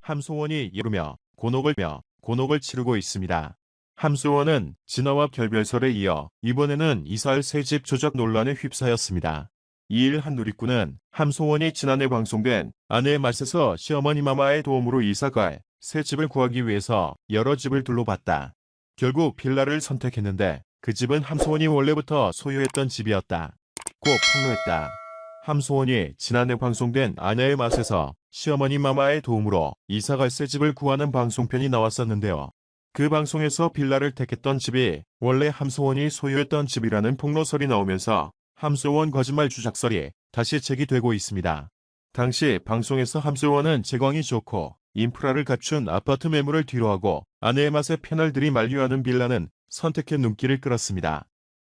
함소원이 이루며 곤혹을 치르고 있습니다. 함소원은 진화와 결별설에 이어 이번에는 이사할 새집 조작 논란에 휩싸였습니다. 2일 한 누리꾼은 함소원이 지난해 방송된 아내의 맛에서 시어머니 마마의 도움으로 이사갈 새 집을 구하기 위해서 여러 집을 둘러봤다. 결국 빌라를 선택했는데 그 집은 함소원이 원래부터 소유했던 집이었다. 고 폭로했다. 함소원이 지난해 방송된 아내의 맛에서 시어머니 마마의 도움으로 이사갈 새 집을 구하는 방송편이 나왔었는데요. 그 방송에서 빌라를 택했던 집이 원래 함소원이 소유했던 집이라는 폭로설이 나오면서 함소원 거짓말 주작설이 다시 제기되고 있습니다. 당시 방송에서 함소원은 재광이 좋고 인프라를 갖춘 아파트 매물을 뒤로하고 아내의 맛에 패널들이 만류하는 빌라는 선택해 눈길을 끌었습니다.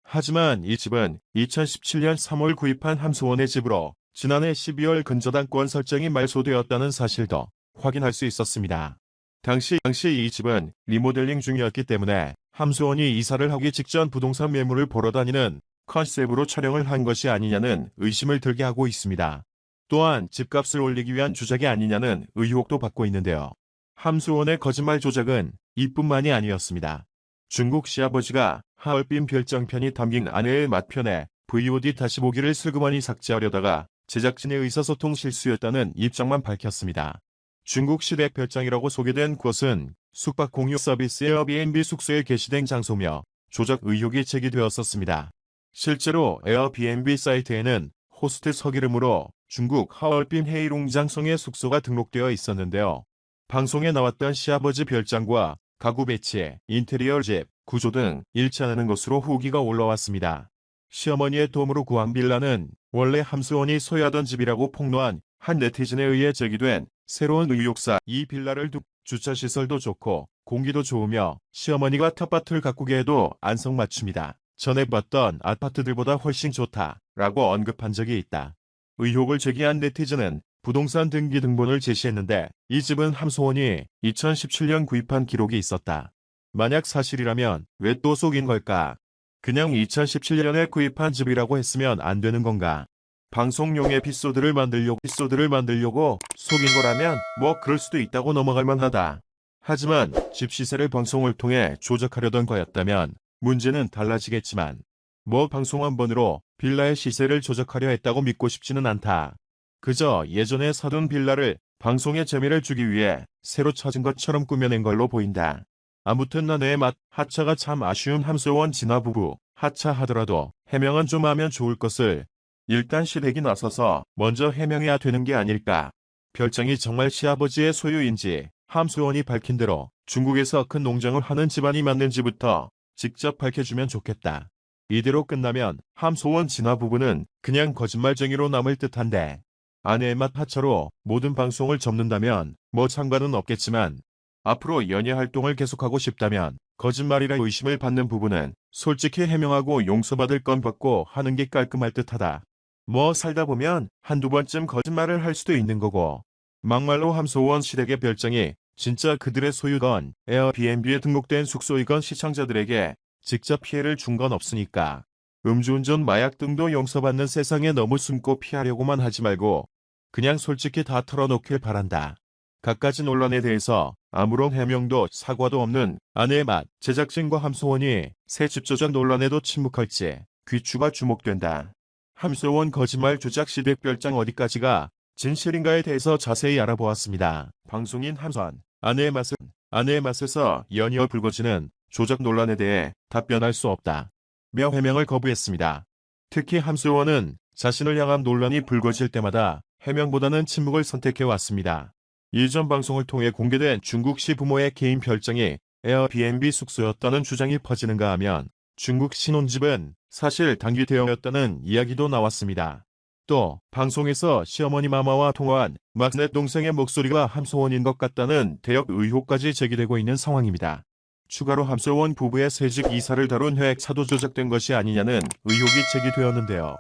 하지만 이 집은 2017년 3월 구입한 함소원의 집으로 지난해 12월 근저당권 설정이 말소되었다는 사실도 확인할 수 있었습니다. 당시 이 집은 리모델링 중이었기 때문에 함소원이 이사를 하기 직전 부동산 매물을 보러 다니는 컨셉으로 촬영을 한 것이 아니냐는 의심을 들게 하고 있습니다. 또한 집값을 올리기 위한 조작이 아니냐는 의혹도 받고 있는데요. 함소원의 거짓말 조작은 이뿐만이 아니었습니다. 중국 시아버지가 하얼빈 별장편이 담긴 아내의 맛편에 VOD 다시 보기를 슬그머니 삭제하려다가 제작진의 의사소통 실수였다는 입장만 밝혔습니다. 중국 시댁 별장이라고 소개된 곳은 숙박 공유 서비스 에어비앤비 숙소에 게시된 장소며 조작 의혹이 제기되었었습니다. 실제로 에어비앤비 사이트에는 호스트 서기름으로 중국 하얼빈 헤이룽장성의 숙소가 등록되어 있었는데요. 방송에 나왔던 시아버지 별장과 가구 배치, 인테리어 집, 구조 등 일치 않는 것으로 후기가 올라왔습니다. 시어머니의 도움으로 구한 빌라는 원래 함소원이 소유하던 집이라고 폭로한 한 네티즌에 의해 제기된 새로운 의혹사. 이 빌라를 주차시설도 좋고 공기도 좋으며 시어머니가 텃밭을 가꾸게 해도 안성맞춤이다. 전에 봤던 아파트들보다 훨씬 좋다라고 언급한 적이 있다. 의혹을 제기한 네티즌은 부동산 등기 등본을 제시했는데 이 집은 함소원이 2017년 구입한 기록이 있었다. 만약 사실이라면 왜 또 속인 걸까? 그냥 2017년에 구입한 집이라고 했으면 안 되는 건가? 방송용 에피소드를 만들려고 속인 거라면 뭐 그럴 수도 있다고 넘어갈 만하다. 하지만 집 시세를 방송을 통해 조작하려던 거였다면 문제는 달라지겠지만 뭐 방송 한 번으로 빌라의 시세를 조작하려 했다고 믿고 싶지는 않다. 그저 예전에 사둔 빌라를 방송에 재미를 주기 위해 새로 찾은 것처럼 꾸며낸 걸로 보인다. 아무튼 아내의 맛 하차가 참 아쉬운 함소원 진화 부부. 하차하더라도 해명은 좀 하면 좋을 것을. 일단 시댁이 나서서 먼저 해명해야 되는 게 아닐까. 별장이 정말 시아버지의 소유인지 함소원이 밝힌 대로 중국에서 큰 농장을 하는 집안이 맞는지부터 직접 밝혀주면 좋겠다. 이대로 끝나면 함소원 진화 부부는 그냥 거짓말쟁이로 남을 듯한데 아내의 맛 하차로 모든 방송을 접는다면 뭐 상관은 없겠지만 앞으로 연예 활동을 계속하고 싶다면 거짓말이라 의심을 받는 부분은 솔직히 해명하고 용서받을 건 받고 하는 게 깔끔할 듯하다. 뭐 살다 보면 한두 번쯤 거짓말을 할 수도 있는 거고 막말로 함소원 시댁의 별장이 진짜 그들의 소유건 에어비앤비에 등록된 숙소이건 시청자들에게 직접 피해를 준 건 없으니까 음주운전 마약 등도 용서받는 세상에 너무 숨고 피하려고만 하지 말고 그냥 솔직히 다 털어놓길 바란다. 갖가지 논란에 대해서 아무런 해명도 사과도 없는 아내의 맛 제작진과 함소원이 새 집 조작 논란에도 침묵할지 귀추가 주목된다. 함소원 거짓말 조작 시댁 별장 어디까지가 진실인가에 대해서 자세히 알아보았습니다. 방송인 함소원 아내의 맛에서 연이어 불거지는 조작 논란에 대해 답변할 수 없다. 며 해명을 거부했습니다. 특히 함소원은 자신을 향한 논란이 불거질 때마다 해명보다는 침묵을 선택해왔습니다. 이전 방송을 통해 공개된 중국시 부모의 개인 별장이 에어비앤비 숙소였다는 주장이 퍼지는가 하면 중국 신혼집은 사실 단기 대여였다는 이야기도 나왔습니다. 또 방송에서 시어머니 마마와 통화한 막내 동생의 목소리가 함소원인 것 같다는 대역 의혹까지 제기되고 있는 상황입니다. 추가로 함소원 부부의 새집 이사를 다룬 회차도 조작된 것이 아니냐는 의혹이 제기되었는데요.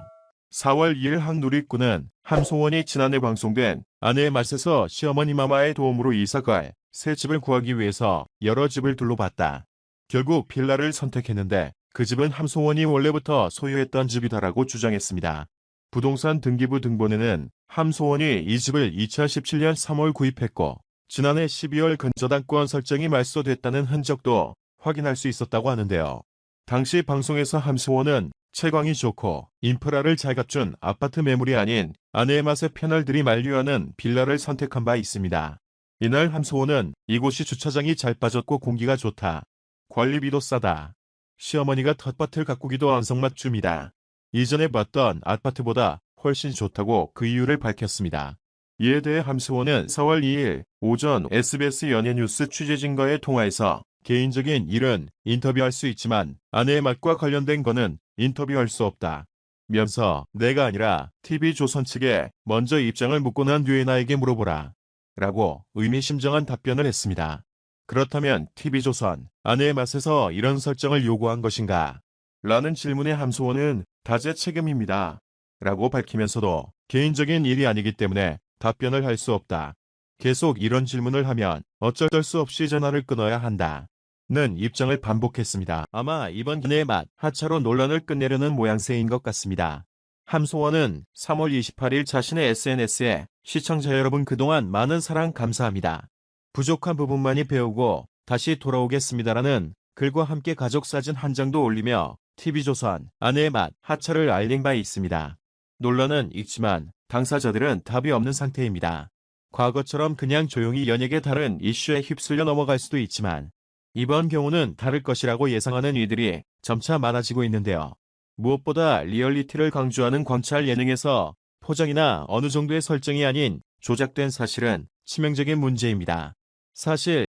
4월 2일 한 누리꾼은 함소원이 지난해 방송된 아내의 맛에서 시어머니 마마의 도움으로 이사갈 새 집을 구하기 위해서 여러 집을 둘러봤다. 결국 빌라를 선택했는데 그 집은 함소원이 원래부터 소유했던 집이다라고 주장했습니다. 부동산 등기부 등본에는 함소원이 이 집을 2017년 3월 구입했고 지난해 12월 근저당권 설정이 말소됐다는 흔적도 확인할 수 있었다고 하는데요. 당시 방송에서 함소원은 채광이 좋고 인프라를 잘 갖춘 아파트 매물이 아닌 아내의 맛에 편을 만류하는 빌라를 선택한 바 있습니다. 이날 함소원은 이곳이 주차장이 잘 빠졌고 공기가 좋다. 관리비도 싸다. 시어머니가 텃밭을 가꾸기도 안성맞춤이다. 이전에 봤던 아파트보다 훨씬 좋다고 그 이유를 밝혔습니다. 이에 대해 함소원은 4월 2일 오전 SBS 연예뉴스 취재진과의 통화에서 개인적인 일은 인터뷰할 수 있지만 아내의 맛과 관련된 거는 인터뷰할 수 없다. 면서 내가 아니라 TV조선 측에 먼저 입장을 묻고 난 뒤에 나에게 물어보라. 라고 의미심장한 답변을 했습니다. 그렇다면 TV조선, 아내의 맛에서 이런 설정을 요구한 것인가? 라는 질문에 함소원은 다제 책임입니다. 라고 밝히면서도 개인적인 일이 아니기 때문에 답변을 할 수 없다. 계속 이런 질문을 하면 어쩔 수 없이 전화를 끊어야 한다. 는 입장을 반복했습니다. 아마 이번 아내의 맛 하차로 논란을 끝내려는 모양새인 것 같습니다. 함소원은 3월 28일 자신의 SNS에 시청자 여러분 그동안 많은 사랑 감사합니다. 부족한 부분만이 배우고 다시 돌아오겠습니다라는 글과 함께 가족 사진 한 장도 올리며 TV조선 아내의 맛 하차를 알린 바 있습니다. 논란은 있지만 당사자들은 답이 없는 상태입니다. 과거처럼 그냥 조용히 연예계 다른 이슈에 휩쓸려 넘어갈 수도 있지만 이번 경우는 다를 것이라고 예상하는 이들이 점차 많아지고 있는데요. 무엇보다 리얼리티를 강조하는 관찰 예능에서 포장이나 어느 정도의 설정이 아닌 조작된 사실은 치명적인 문제입니다. 사실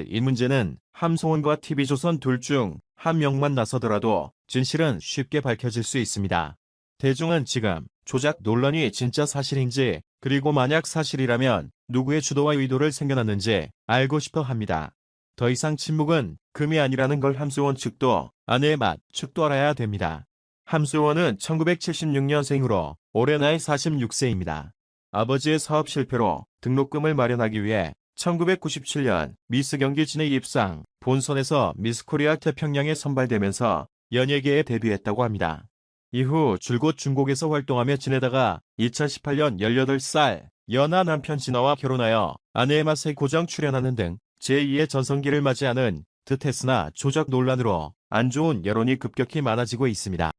이 문제는 함소원과 TV조선 둘 중 한 명만 나서더라도 진실은 쉽게 밝혀질 수 있습니다. 대중은 지금 조작 논란이 진짜 사실인지 그리고 만약 사실이라면 누구의 주도와 의도를 생겨났는지 알고 싶어 합니다. 더 이상 침묵은 금이 아니라는 걸 함소원 측도 아내의 맛 측도 알아야 됩니다. 함소원은 1976년생으로 올해 나이 46세입니다. 아버지의 사업 실패로 등록금을 마련하기 위해 1997년 미스 경기 진해 입상, 본선에서 미스 코리아 태평양에 선발되면서 연예계에 데뷔했다고 합니다. 이후 줄곧 중곡에서 활동하며 지내다가 2018년 18살 연하 남편 진아와 결혼하여 아내의 맛에 고정 출연하는 등 제2의 전성기를 맞이하는 듯 했으나 조작 논란으로 안 좋은 여론이 급격히 많아지고 있습니다.